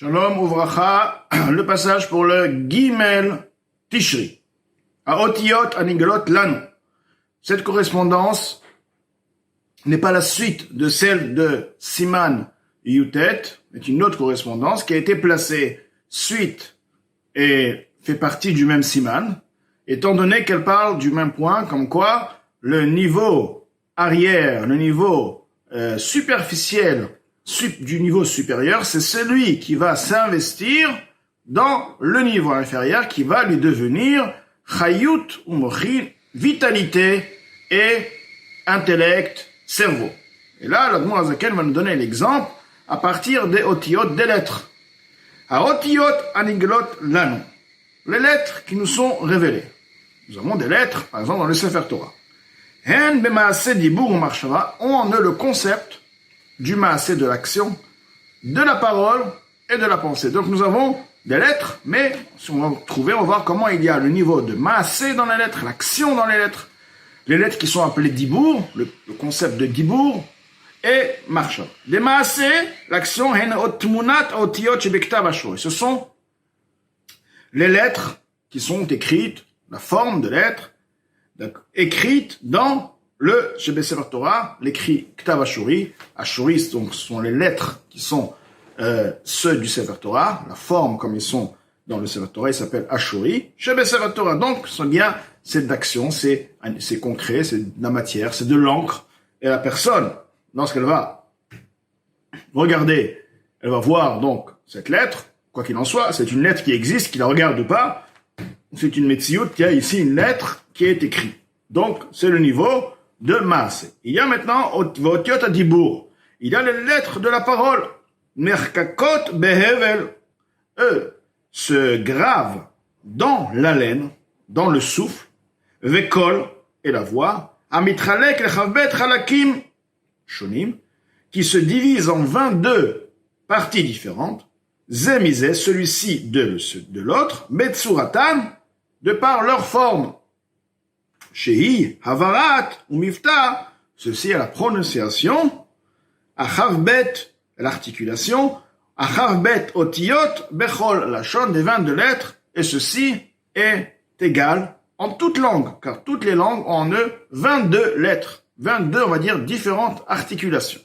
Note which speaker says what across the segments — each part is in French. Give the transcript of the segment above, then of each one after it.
Speaker 1: Shalom Uvracha, le passage pour le Gimel Tishri. A Otiyot Anigelot Lanu. Cette correspondance n'est pas la suite de celle de Siman Yutet, mais une autre correspondance qui a été placée suite et fait partie du même Siman, étant donné qu'elle parle du même point, comme quoi le niveau arrière, le niveau superficiel du niveau supérieur, c'est celui qui va s'investir dans le niveau inférieur, qui va lui devenir chayut ou mochin, vitalité et intellect, cerveau. Et là, l'Admor Azaken va nous donner l'exemple à partir des otiyot, des lettres. A otiyot anigelot lanu. Les lettres qui nous sont révélées. Nous avons des lettres, par exemple, dans le Sefer Torah. Hen b'maaseh dibur ou marshava, on en a le concept du maaseh, de l'action, de la parole et de la pensée. Donc nous avons des lettres, mais si on va trouver, on va voir comment il y a le niveau de maaseh dans les lettres, l'action dans les lettres qui sont appelées dibour, le concept de dibour, et marcha. Des maaseh, l'action, ce sont les lettres qui sont écrites, la forme de lettres, écrites dans le Sefer Torah, l'écrit Ktav Ashuri. Ashuri, donc, ce sont les lettres qui sont ceux du Sefer Torah. La forme, comme ils sont dans le Sefer Torah, il s'appelle Ashuri. Sefer Torah, donc, c'est d'action, c'est concret, c'est de la matière, c'est de l'encre. Et la personne, lorsqu'elle va regarder, elle va voir donc cette lettre, quoi qu'il en soit, c'est une lettre qui existe, qu'il la regarde ou pas. C'est une metsiout, il y a ici une lettre qui est écrite. Donc, c'est le niveau de maaseh. Il y a maintenant Otiyot Adibur. Il y a les lettres de la parole. Merkakot behevel. Eux se gravent dans l'haleine, dans le souffle, vekol et la voix, amitralek lechavbet chalakim shonim, qui se divise en 22 parties différentes. Zemizé, celui-ci de l'autre, betsuratan, de par leur forme. Shehi, Havarat, ou Mifta, ceci à la prononciation, Achavbet, l'articulation, Achavbet otiyot, Bechol, lachon, des 22 lettres, et ceci est égal en toutes langues, car toutes les langues ont en eux 22 lettres, 22, on va dire, différentes articulations.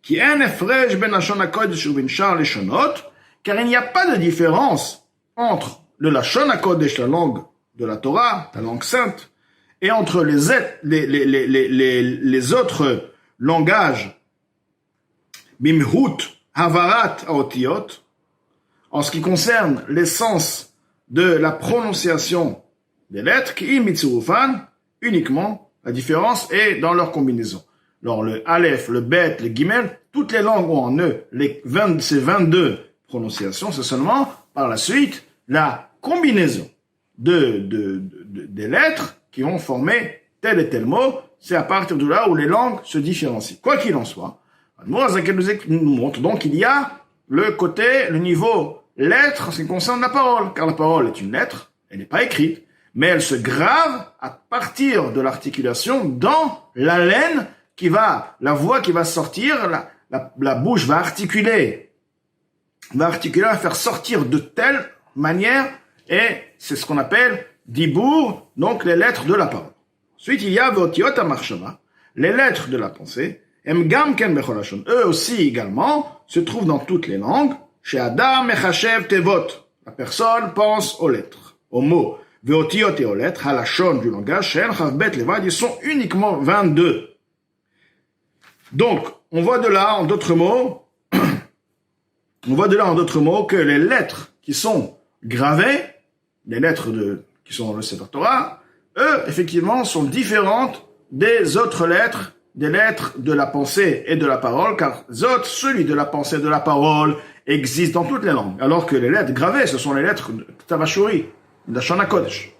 Speaker 1: Qui en efrej ben lachon hakodesh ou ben shar leshonot, car il n'y a pas de différence entre le lachon hakodesh, la langue de la Torah, la langue sainte, et entre les autres langages, bimhut, havarat, aotiyot, en ce qui concerne l'essence de la prononciation des lettres, qui imitzurufan, uniquement, la différence est dans leur combinaison. Alors le aleph, le bet, le gimel, toutes les langues ont en eux ces 22 prononciations, c'est seulement par la suite la combinaison des lettres qui vont former tel et tel mot, c'est à partir de là où les langues se différencient. Quoi qu'il en soit, nous montre donc qu'il y a le niveau lettre en ce qui concerne la parole, car la parole est une lettre, elle n'est pas écrite, mais elle se grave à partir de l'articulation dans l'haleine la voix qui va sortir, la bouche va articuler, va faire sortir de telle manière, et c'est ce qu'on appelle dibour, donc les lettres de la parole. Ensuite, il y a Otiyot HaMachshava, les lettres de la pensée, Em Gam Ken Bechol Lashon, eux aussi également, se trouvent dans toutes les langues, chez Adam Mechashev Tevot, la personne pense aux lettres, aux mots, Veotiyot et aux lettres, Halashon du langage, Shen Chavbet Levad, ils sont uniquement 22. Donc, on voit de là, en d'autres mots, que les lettres qui sont gravées, les lettres qui sont dans le Sefer Torah, eux, effectivement, sont différentes des autres lettres, des lettres de la pensée et de la parole, car celui de la pensée et de la parole existe dans toutes les langues, alors que les lettres gravées, ce sont les lettres de Ktav Ashuri, de la Lashon HaKodesh.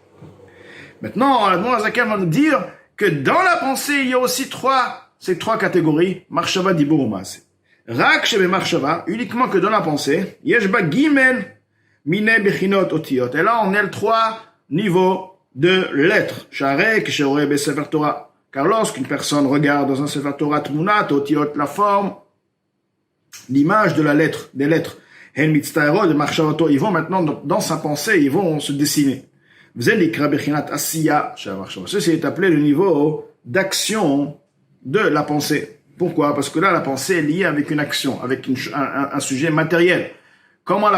Speaker 1: Maintenant, l'Admor Azaken va nous dire que dans la pensée, il y a aussi ces trois catégories, Marshava, Dibur ou Maaseh. Rak shebe Marshava, uniquement que dans la pensée, Yeshba Gimel, Mine Bechinot Otiyot. Et là, on est le 3 niveaux de lettres. Sharek, Sheoreh be Sefer Torah. Car lorsqu'une personne regarde dans un Sefer Torah Tmunat, Otiyot, la forme, l'image de la lettre, des lettres, Ils vont maintenant, dans sa pensée, ils vont se dessiner. Ceci est appelé le niveau d'action de la pensée. Pourquoi? Parce que là, la pensée est liée avec une action, avec un sujet matériel. Comment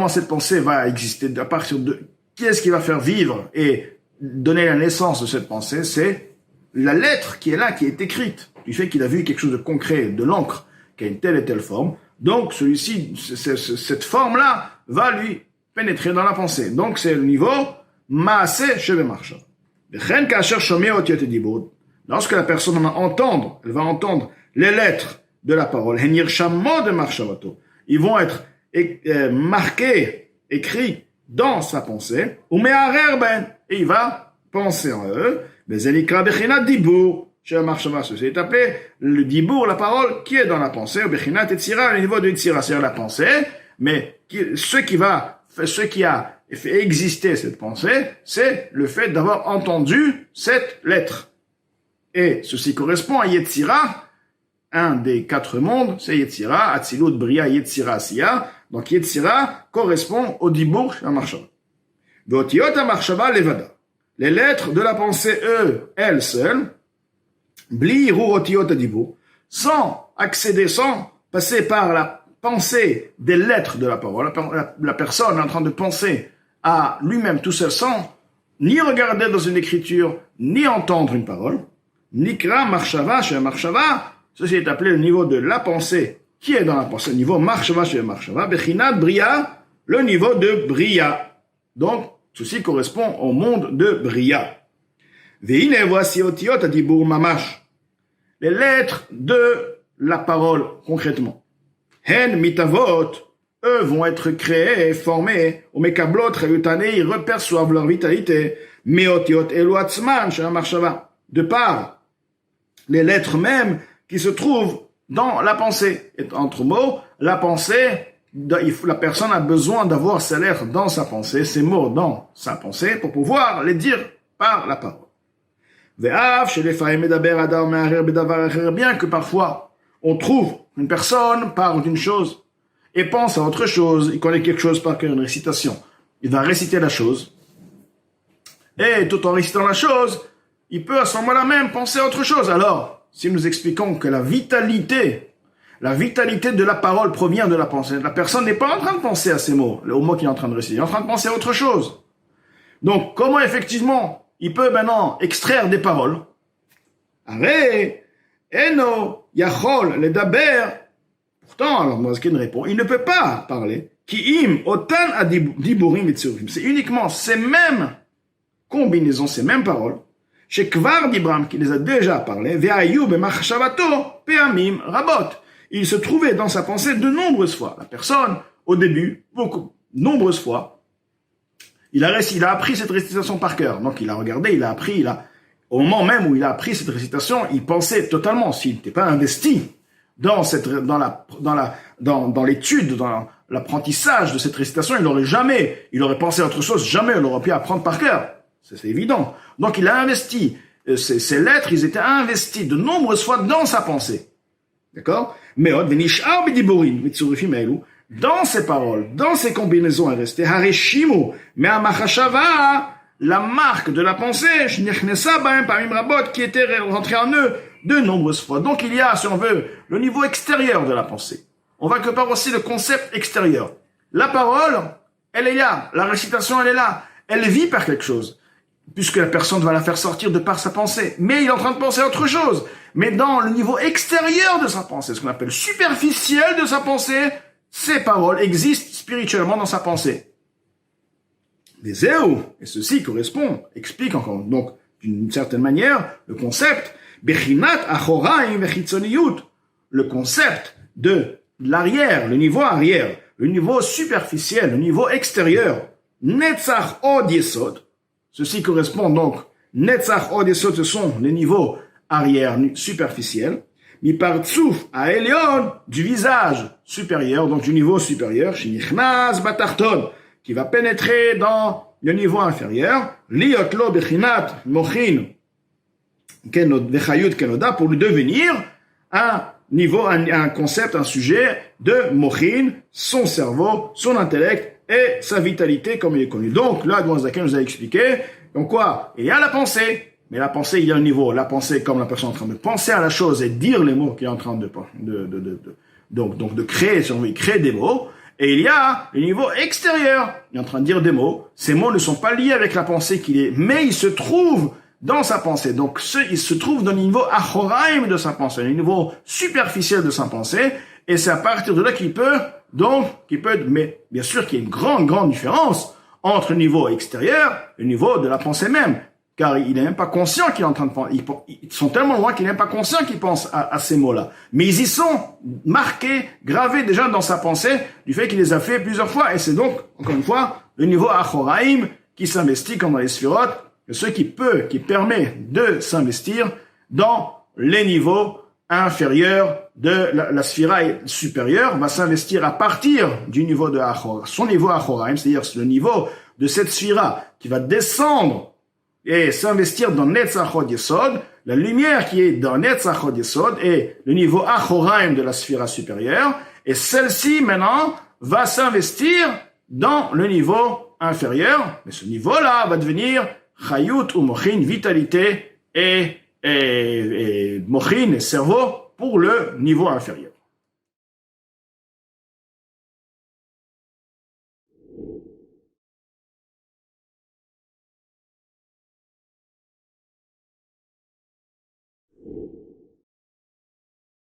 Speaker 1: cette pensée va exister? À partir de qui est-ce qui va faire vivre et donner la naissance de cette pensée? C'est la lettre qui est là, qui est écrite. Du fait qu'il a vu quelque chose de concret, de l'encre, qui a une telle et telle forme. Donc, celui-ci, cette forme-là, va lui pénétrer dans la pensée. Donc, c'est le niveau Maaseh Shebe Marshav. Lorsque la personne va entendre les lettres de la parole, ils vont être marqués, écrits dans sa pensée, et il va penser en eux. C'est appelé le dibour, la parole qui est dans la pensée, le niveau de Yetzira, c'est-à-dire la pensée, mais ce qui a fait exister cette pensée, c'est le fait d'avoir entendu cette lettre. Et ceci correspond à Yetzira, un des 4 mondes, c'est Yetzira, Atzilut, Bria, Yetzira, Asiya. Donc Yetzira correspond au dibour, à Marshava. Veotiot à Marshava, Levada. Les lettres de la pensée, elles seules, Bli, Ruotiot à dibour, sans passer par la pensée des lettres de la parole. La personne est en train de penser à lui-même tout seul, sans ni regarder dans une écriture, ni entendre une parole. Nikra Marshava chez Marshava, ceci est appelé le niveau de la pensée qui est dans la pensée, le niveau Marshava chez Marshava, Bechinat Bria, le niveau de Bria. Donc, ceci correspond au monde de Bria. Veine voici otiot adibur mamash. Les lettres de la parole, concrètement. Hen mitavot, eux vont être créés, formés, au mekablot, reyutané, ils reperçoivent leur vitalité. Meotiot eloatzman chez Marshava. De par les lettres mêmes qui se trouvent dans la pensée. Et entre mots, la pensée, la personne a besoin d'avoir ces lettres dans sa pensée, ces mots dans sa pensée, pour pouvoir les dire par la parole. Bien que parfois, on trouve une personne parle d'une chose et pense à autre chose, il connaît quelque chose par cœur, une récitation. Il va réciter la chose. Et tout en récitant la chose, il peut à ce moment-là même penser à autre chose. Alors, si nous expliquons que la vitalité de la parole provient de la pensée, la personne n'est pas en train de penser à ces mots, aux mots qu'il est en train de réciter, il est en train de penser à autre chose. Donc, comment effectivement il peut maintenant extraire des paroles? Arrête, Eno, Yachol, le Daber. Pourtant, alors Moazkin répond, il ne peut pas parler. Ki im, otan adiburim et tsurim. C'est uniquement ces mêmes combinaisons, ces mêmes paroles, chez Kvar d'Ibram, qui les a déjà parlé, Ve'ayu b'machshavato, pe'amim rabot. Il se trouvait dans sa pensée de nombreuses fois. La personne, au début, nombreuses fois, il a appris cette récitation par cœur. Donc il a regardé, il a appris, au moment même où il a appris cette récitation, il pensait totalement, s'il n'était pas investi dans l'étude, dans l'apprentissage de cette récitation, il aurait pensé à autre chose, jamais il aurait pu apprendre par cœur. C'est évident. Donc il a investi, ces lettres, ils étaient investis de nombreuses fois dans sa pensée. D'accord? Mais dans ces paroles, dans ces combinaisons, est resté Hareshimu, mais à Machashava, la marque de la pensée, qui était rentrée en eux de nombreuses fois. Donc il y a, si on veut, le niveau extérieur de la pensée. On va que par aussi le concept extérieur. La parole, elle est là. La récitation, elle est là. Elle vit par quelque chose. Puisque la personne va la faire sortir de par sa pensée. Mais il est en train de penser à autre chose. Mais dans le niveau extérieur de sa pensée, ce qu'on appelle superficiel de sa pensée, ces paroles existent spirituellement dans sa pensée. Et ceci explique encore, donc, d'une certaine manière, le concept, le concept de l'arrière, le niveau arrière, le niveau superficiel, le niveau extérieur, Netzach od yesod. Ceci correspond donc, Netzach od yesod, ce sont les niveaux arrière superficiels, mi partsouf à Elion, du visage supérieur, donc du niveau supérieur, Shinichnas batarton, qui va pénétrer dans le niveau inférieur, liot lo bechinat mochin vechayut kenoda, pour lui devenir un niveau, un concept, un sujet de mochin, son cerveau, son intellect et sa vitalité comme il est connu. Donc là, Zaken nous a expliqué, donc quoi, il y a la pensée, mais la pensée, il y a un niveau. La pensée, comme la personne est en train de penser à la chose et dire les mots qu'il est en train donc de créer, si on veut, créer des mots. Et il y a le niveau extérieur. Il est en train de dire des mots. Ces mots ne sont pas liés avec la pensée qu'il est, mais ils se trouvent dans sa pensée. Donc, il se trouve dans le niveau achoraim de sa pensée, le niveau superficiel de sa pensée. Et c'est à partir de là mais bien sûr qu'il y a une grande différence entre le niveau extérieur et le niveau de la pensée même. Car il n'est même pas conscient qu'il est en train de penser. Ils sont tellement loin qu'il n'est même pas conscient qu'il pense à ces mots-là. Mais ils y sont marqués, gravés déjà dans sa pensée, du fait qu'il les a fait plusieurs fois. Et c'est donc, encore une fois, le niveau achoraim qui s'investit comme dans les sphirotes, ce qui permet de s'investir dans les niveaux inférieurs de la sphira supérieure, va s'investir à partir du niveau de Achor, son niveau Achoraim, c'est-à-dire le niveau de cette sphira qui va descendre et s'investir dans Netzachot Yesod, la lumière qui est dans Netzachot Yesod est le niveau Achoraim de la sphira supérieure, et celle-ci maintenant va s'investir dans le niveau inférieur, mais ce niveau-là va devenir Chayut ou Mochin, vitalité et Mochin, et cerveau, pour le niveau inférieur.